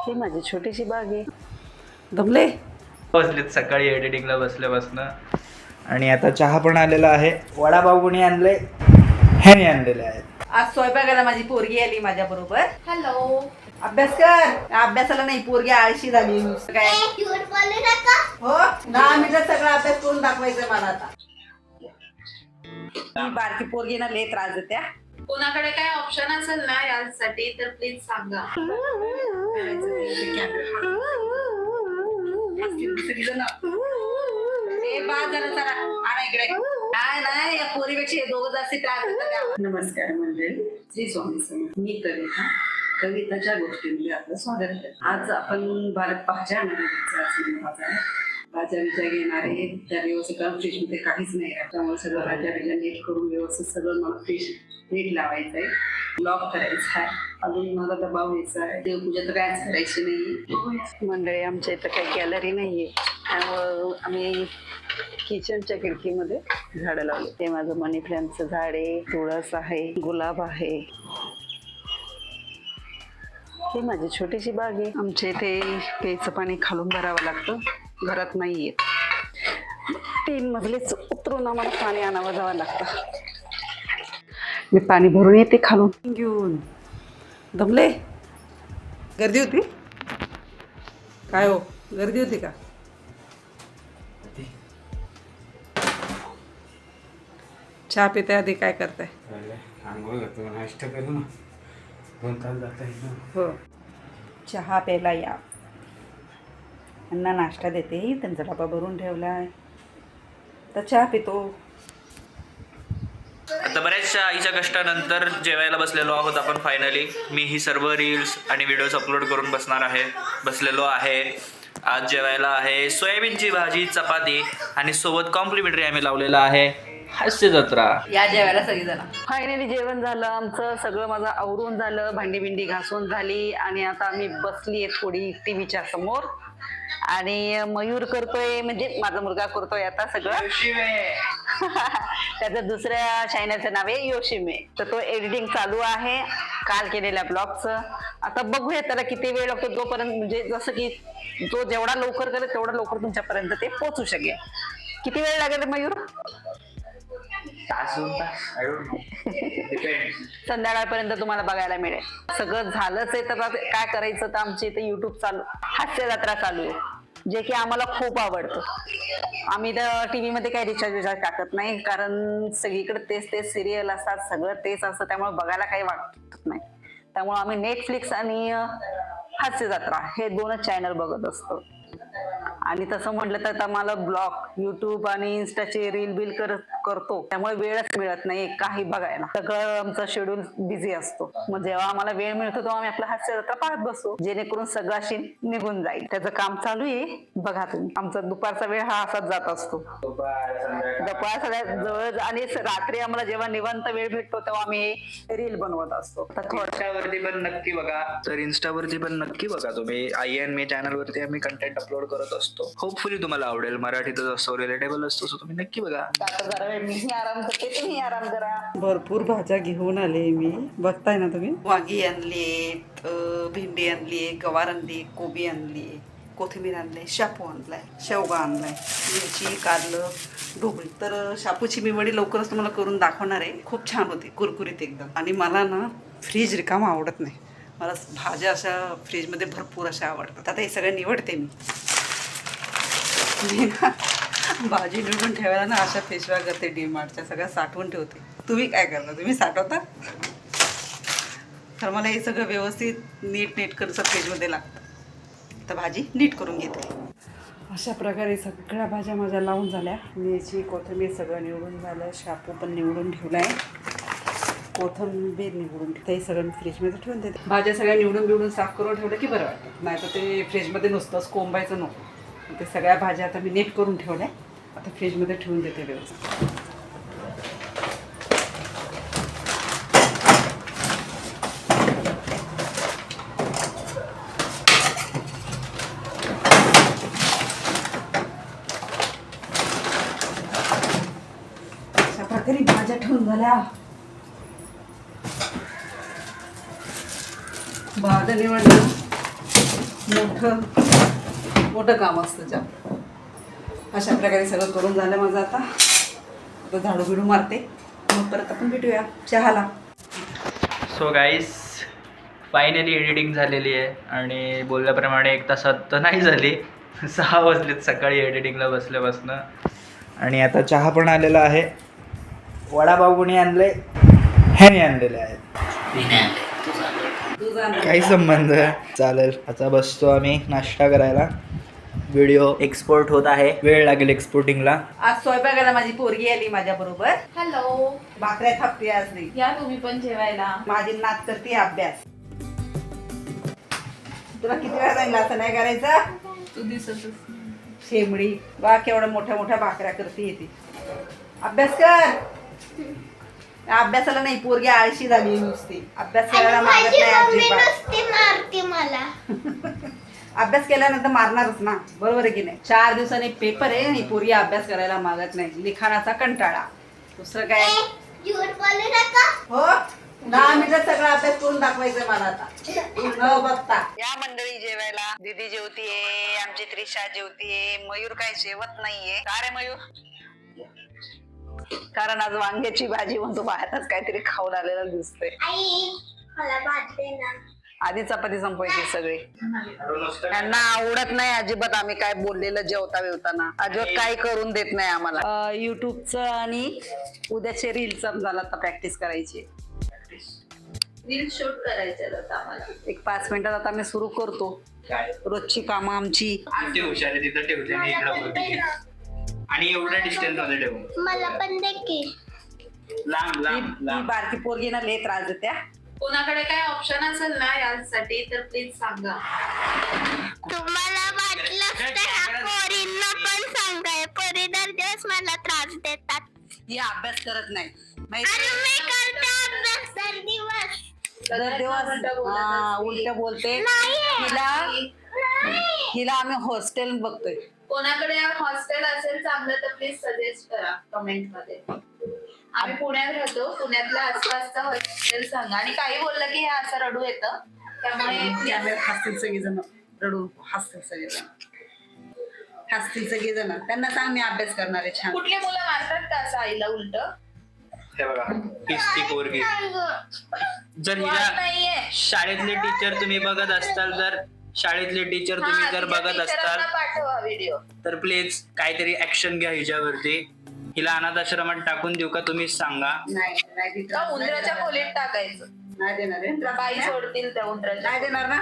ही माझी छोटीशी बाग आहे. दमले बसलेत सकाळी एडिटिंगला बसल्यापासनं. आणि आता चहा पण आलेला आहे. वडापाव कोणी आणले? ह्याने आणलेले आहेत. आज स्वयंपाकाला माझी पोरगी आली माझ्या बरोबर. हॅलो. अभ्यास कर. अभ्यासाला नाही, पोरगी आळशी झाली काय. हो 10 मिनिटात सगळा अभ्यास करून दाखवायचं मला. आता ही बारकी पोरगी ना लय त्रास देत्या. कोणाकडे काय ऑप्शन असेल ना यासाठी तर प्लीज सांगा. नाही या पोरीपेक्षा दोघं जास्त त्रास देतात. नमस्कार मंडळी, श्री स्वामी समर्थ. मी कविता, कविताच्या गोष्टींमध्ये आपलं स्वागत आहे. आज आपण भारत भाज्या भाज्या विचार घेणार आहे. त्या व्यवस्थित फ्रीज मध्ये काहीच नाही आहे, त्यामुळे सगळं भाज्या नीट करून व्यवस्थित सगळं मला फ्रीज नीट लावायचं आहे. लॉक करायचं आहे. अजून मला दबाव घ्यायचा आहे. देवपूजा तर कायच करायची नाही. मंडळी आमच्या इथं काही गॅलरी नाहीये, त्यामुळं आम्ही किचनच्या खिडकीमध्ये झाडं लावले. ते माझं मनी प्लॅन्टचं झाड आहे, तुळस आहे, गुलाब आहे. ही माझी छोटीशी बाग आहे. आमच्या इथे प्यायचं पाणी खालून भरावं लागतं, घरात नाही येत. 3 मजलेच उतरून आम्हाला पाणी आणावं जावं लागतं. मी पाणी भरून येते खालून घेऊन. दमले. गर्दी होती काय हो? गर्दी होती का? चहा पिते आधी काय करताय? आंघोळ करतो, नाश्ता करू ना. 2 तास जाता येईल. हो, चहा प्यायला या. त्यांना नाश्ता देते, त्यांचा डबा भरून ठेवलाय, तर चहा पितो. आता बऱ्याचशा आईच्या कष्टानंतर जेवायला बसलेलो आहोत आपण फायनली. मी ही सर्व रील्स आणि व्हिडिओज अपलोड करून बसलेलो आहे. आज जेवायला आहे सोयाबीनची भाजी, चपाती आणि सोबत कॉम्प्लिमेंटरी आम्ही लावलेला आहे हास्य जत्रा. या जेवायला सगळीजण. फायनली जेवण झालं आमचं, सगळं माझं आवरून झालं, भांडी बिंडी घासून झाली. आणि आता आम्ही बसली आहे थोडी टीव्हीच्या समोर. आणि मयूर करतोय, म्हणजे माझा मुलगा करतोय आता सगळं. त्याचं दुसऱ्या चॅनलचं नाव आहे योशिमे. तर तो एडिटिंग चालू आहे काल केलेल्या ब्लॉगचं. आता बघूया त्याला किती वेळ लागतो, तोपर्यंत म्हणजे जसं की तो जेवढा लवकर करेल तेवढा लवकर तुमच्यापर्यंत ते पोहोचू शकेल. किती वेळ लागेल मयूर? संध्याकाळपर्यंत तुम्हाला बघायला मिळेल. सगळं झालंच आहे तर काय करायचं, तर आमच्या इथे युट्यूब चालू, हास्य जत्रा चालू आहे, जे की आम्हाला खूप आवडतं. आम्ही तर टीव्ही मध्ये काही रिचार्ज टाकत नाही, कारण सगळीकडे तेच सिरियल असतात, सगळं तेच असतं, त्यामुळे बघायला काही वाटत नाही. त्यामुळे आम्ही नेटफ्लिक्स आणि हास्य जत्रा हे 2च चॅनल बघत असतो. आणि तसं म्हटलं तर आम्हाला ब्लॉग, युट्यूब आणि इन्स्टाचे रील बिल करतो, त्यामुळे वेळच मिळत नाही काही बघायला. सगळं आमचा शेड्यूल बिझी असतो. मग जेव्हा आम्हाला वेळ मिळतो तेव्हा आम्ही आपला हास्य जत्रा पाहत बसतो, जेणेकरून सगळं निघून जाईल. त्याचं काम चालू आहे, बघा तुम्ही. आमचा दुपारचा वेळ हा असाच जात असतो. दुपार सगळ्यात जवळ. आणि रात्री आम्हाला जेव्हा निवांत वेळ भेटतो तेव्हा आम्ही रील बनवत असतो. इंस्टावरती पण नक्की बघा. तर इंस्टावरती पण नक्की बघा तुम्ही. आई आणि मी चॅनलवरती आम्ही कंटेंट अपलोड करत असतो. होपफुली तुम्हाला आवडेल. मराठीतच असतो, रिलेटेबल असतो, सो तुम्ही नक्की बघा. जरा वेळ मीही आराम करते, तुम्ही आराम करा. भरपूर भाज्या घेऊन आले मी, बघताय ना तुम्ही. वांगी आणली, भेंडी आणली, गवार आणली, कोबी आणली, कोथिंबीर आणली, शापू आणलाय, शेवगा आणलाय, मिरची, कारलं, ढोबळी. तर शापूची मी वडी लवकरच तुम्हाला करून दाखवणार आहे. खूप छान होते, कुरकुरीत एकदम. आणि मला ना फ्रीज रिकामा आवडत नाही, मला भाज्या अशा फ्रीजमध्ये भरपूर अशा आवडतात. आता हे सगळं निवडते मी ना. भाजी निवडून ठेवायला ना अशा पेशव्या करते डीमार्टच्या, सगळ्या साठवून ठेवते. तुम्ही काय करता? तुम्ही साठवता? तर मला हे सगळं व्यवस्थित नीट करून फ्रीजमध्ये लागतं. तर भाजी नीट करून घेते. अशा प्रकारे सगळ्या भाज्या माझ्या लावून झाल्या. मिरची, कोथिंबीर सगळं निवडून झालं, शापू पण निवडून ठेवला आहे, कोथिंबीर निवडून ते सगळं फ्रीजमध्ये ठेवून देते. भाज्या सगळ्या निवडून साफ करून ठेवलं की बरं वाटतं, नाही तर ते फ्रीजमध्ये नुसतंच कोंबायचं नको. ते सगळ्या भाज्या आता मी नीट करून ठेवल्या, आता फ्रीजमध्ये ठेवून देते व्यवस्थित. अशा प्रकारे भाज्या ठेवून झाल्या. भाज्या निवडल्या मोठं काम असतं जाम. अशा प्रकारे सगळं करून झालं माझं. आता झाडू बिडू मारते, मग परत आपण भेटूया चहाला. सो गाईस फायनली एडिटिंग झालेली आहे आणि बोलल्याप्रमाणे 1 तासात तर नाही झाली. 6 वाजलेत सकाळी एडिटिंगला बसल्यापासनं. आणि आता चहा पण आलेला आहे. वडापाव कोणी आणले? ह्याने आणलेले आहेत. काही संबंध. चालेल, आता बसतो आम्ही नाश्ता करायला. व्हिडिओ एक्सपोर्ट होत आहे, वेळ लागेल एक्सपोर्टिंगला. आज स्वयंपाकाला माझी पोरगी आली माझ्या बरोबर. हॅलो, भाकऱ्या थापते आज नाही. या तुम्ही पण जेवायला. माझी नाच करते अभ्यास. तुला किती वेळा सांगितलं असं नाही करायचं? तू दिसतच शेमडी बा केवढ्या मोठ्या मोठ्या भाकऱ्या करते येते. अभ्यास कर. अभ्यासाला नाही, पोरगी आळशी झाली नुसती. अभ्यास करायला मागत नाही अजिबात. मारते मला. अभ्यास केल्यानंतर मारणारच ना, बरोबर आहे की नाही? 4 दिवसांनी पेपर आहे आणि पोरगी अभ्यास करायला मागत नाही. लिखाणाचा कंटाळा, दुसरं काय? झूठ बोलू नका. हो, 10 मिनिटात सगळा अभ्यास करून दाखवायचं मला आता न बघता. या मंडळी जेवायला. दीदी जेवतीये, आमची त्रिशा जेवतीये, मयूर काय जेवत नाहीये. का रे मयूर? कारण आज वांग्याची भाजी म्हणतो, बाहेरच काहीतरी खाऊन आलेला दिसतोय. आई मला भात दे ना. आधी चपाती संपवायची सगळी. त्यांना आवडत नाही अजिबात आम्ही काय बोललेलं जेवता वेवताना. अजिबात काही करून देत नाही आम्हाला. युट्यूबचं आणि उद्याचे रीलचं झालं आता प्रॅक्टिस करायची. रील शूट करायचे आता आम्हाला. एक 5 मिनिटात आता मी सुरू करतो. काय रोजची कामं आमची. ते हुशार आहे, तिथं ठेवते मी इकडं बोलते. आणि एवढ्या डिस्टन्स मध्ये ठेवू. मला पण दे की. लांब लांब ही लांब. बारकी पोरगी ना लय त्रास देत्या. कोणाकडे काय ऑप्शन असेल ना यासाठी तर प्लीज सांगा. तुम्हाला वाटलं तर ह्या पोरींना पण सांगाय. पोरी दर दिवस मला त्रास देतात. ही अभ्यास करत नाही आणि माहिती? मी करते अभ्यास दर दिवस. दर दिवस उलट बोलते. हिला आम्ही हॉस्टेल बघतोय. कोणाकडे हॉस्टेल असेल चांगलं तर प्लीज सजेस्ट करा कमेंट मध्ये. आम्ही पुण्यात राहतो, पुण्यातल्या आसपासचं हॉस्टेल सांगा. आणि काही बोललं की हे असं रडू येतं, त्यामुळे हसतील सगळेजण. रडू हसतील सगळेजण. हसतील सगळेजण. त्यांना सांग मी अभ्यास करणार आहे छान. कुठली मुलं मारतात का असं आईला उलट? हे बघा, पिस्ती पोरगी. जर हिला नाहीये. शाळेतले टीचर तुम्ही बघत असताल, तर शाळेतले टीचर तुम्ही जर बघत असताल पाठवा व्हिडिओ. तर प्लीज काहीतरी ऍक्शन घ्या हिच्यावरती. हिला अनाथ आश्रमात टाकून देऊ का, तुम्हीच सांगा. नाही उंदराच्या खोलीत टाकायचं. नाही देणार बाई सोडतील त्या उंदराच्या. नाही देणार ना.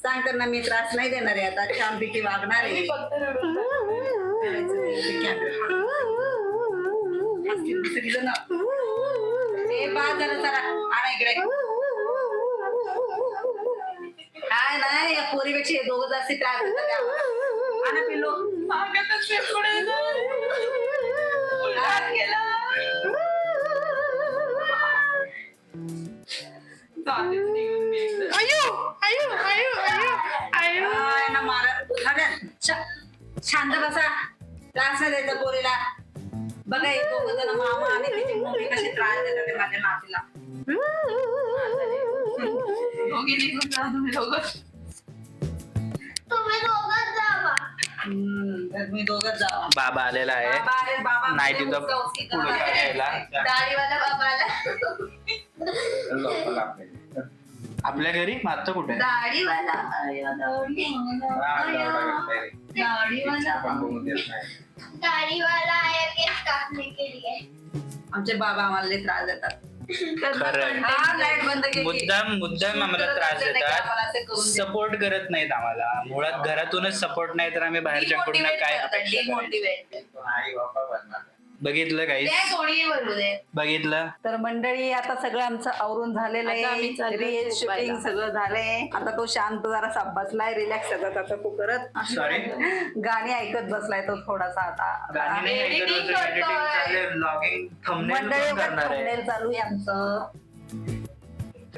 सांग त्यांना मी त्रास नाही देणार आहे. आता छानपैकी वागणार आहे. मी फक्त रडून काय नाही, या पोरीपेक्षा हे दोघं जास्ती त्रास देतात आम्हाला. आणा पिल्लू. मागतच ते पुढे उलटात गेला. चालेल, निघून गेलं. काय ना मारत. शांत बसा. त्रास नाही द्यायचा पोरीला. बघा हे दोघं जण मामा आणि तिची मम्मी कशी त्रास देतात ते माझ्या नातीला. दोघी निघून जा तुम्ही दोघं. तुम्ही दोघंच जावा. तर मी दोघंच जावा. बाबा आलेला आहे. बाबा अरे बाबा नाही तिथं पुढं यायला. दाढीवाला बाबाला. आपल्या घरी मागचं कुठे आहे? दाढीवाला गाडीवाला आहे केस कापणी केली आहे. आमचे बाबा आम्हाला लय त्रास देतात. खरं. हा, लाईट बंद केली. मुद्दाम आम्हाला त्रास देतात. सपोर्ट करत नाहीत आम्हाला. मुळात घरातूनच सपोर्ट नाही तर आम्ही बाहेरच्याकडून काय अपेक्षा करायची? बघितलं काही? कोणी बोलू दे. बघितलं. तर मंडळी आता सगळं आमचं आवरून झालेलं आता आम्ही आहे. चाललोय रील झोपायला. शूटिंग सगळं झालंय. आता तो शांत जरा बसलाय, रिलॅक्स आता तो करत सॉरी, गाणी ऐकत बसलाय तो थोडासा आता. गाणी नाही ऐकत Editing होतो, editing करतोय. चाललंय, vlogging, thumbnail मंडळी पण करणार आहे. thumbnail चालू आहे आमचं.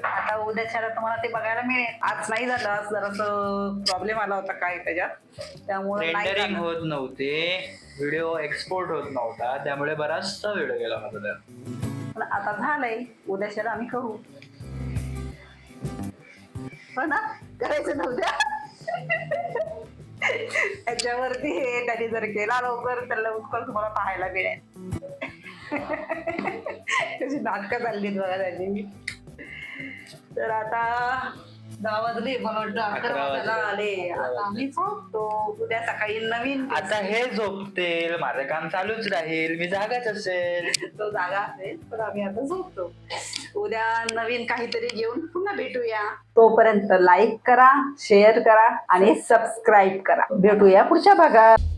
आता उद्याच्याला तुम्हाला ते बघायला मिळेल. आज नाही झालं, आज जरासं प्रॉब्लेम आला होता काय त्याच्यात, त्यामुळे नाही रेंडरिंग झालं. होत नव्हते, व्हिडिओ एक्सपोर्ट होत नव्हता, त्यामुळे बराचसा वेळ गेला माझा त्यात. पण आता झालंय, उद्याच्याला आम्ही करू. हो ना, करायचं नव्हत्या. त्याच्यावरती हे त्यांनी जर केला लवकर तर लवकर तुम्हाला पाहायला मिळेल. कशी नाटकं चालली बघा त्याची. तर आता 10 वाजले, मला वाटतं 11 वाजायला आले. आता आम्ही झोपतो. उद्या सकाळी नवीन आता हे झोपतील, माझं काम चालूच राहील, मी जागाच असेल. तो जागा असेल पण आम्ही आता झोपतो. उद्या नवीन काहीतरी घेऊन पुन्हा भेटूया. तोपर्यंत लाईक करा, शेअर करा आणि सबस्क्राईब करा. भेटूया पुढच्या भागात.